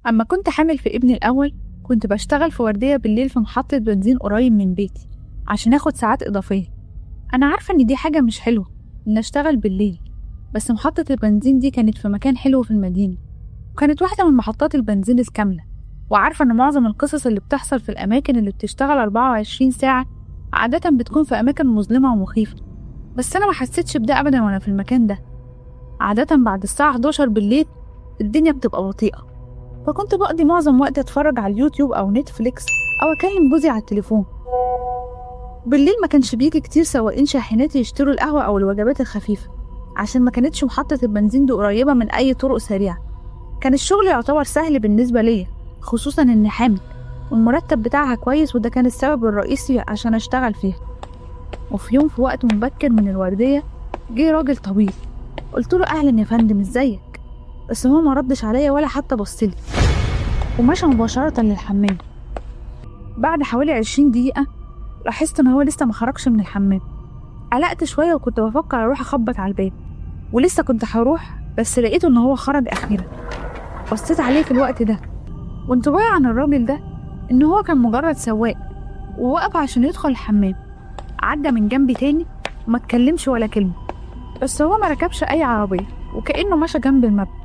أما كنت حامل في ابني الأول كنت بشتغل في وردية بالليل في محطة بنزين قريب من بيتي عشان آخد ساعات إضافية. أنا عارفة إن دي حاجة مش حلوة إن أشتغل بالليل، بس محطة البنزين دي كانت في مكان حلو في المدينة، وكانت واحدة من محطات البنزين الكاملة، وعارفة إن معظم القصص اللي بتحصل في الأماكن اللي بتشتغل 24 ساعة عادة بتكون في أماكن مظلمة ومخيفة. بس أنا ما حسيتش بده أبدا وأنا في المكان ده. عادة بعد الساعة 11 بالليل الدنيا بتبقى بطيئة، فكنت بقضي معظم وقتي أتفرج على اليوتيوب أو نتفليكس أو أكلم جوزي على التليفون. بالليل ما كانش بيجي كتير سواقين شاحنات يشتروا القهوة أو الوجبات الخفيفة، عشان ما كانتش محطة البنزين دي قريبة من أي طرق سريعة. كان الشغل يعتبر سهل بالنسبة ليا، خصوصا إني حامل والمرتب بتاعها كويس، وده كان السبب الرئيسي عشان أشتغل فيها. وفي يوم في وقت مبكر من الوردية جه راجل طويل، قلت له أهلا يا فندم ازيك، بس هو ما ردش عليا ولا حتى بصلي، ومشى مباشرة للحمام. بعد حوالي 20 دقيقة لاحظت إن هو لسه ما خرجش من الحمام. قلقت شوية وكنت بفكر أروح أخبط على الباب، ولسه كنت هروح بس لقيته إن هو خرج أخيرا. بصيت عليه في الوقت ده وانطباعي عن الراجل ده إن هو كان مجرد سواق ووقف عشان يدخل الحمام. عدى من جنبي تاني وما اتكلمش ولا كلمة، بس هو ما ركبش أي عربية وكأنه مشى جنب المبنى.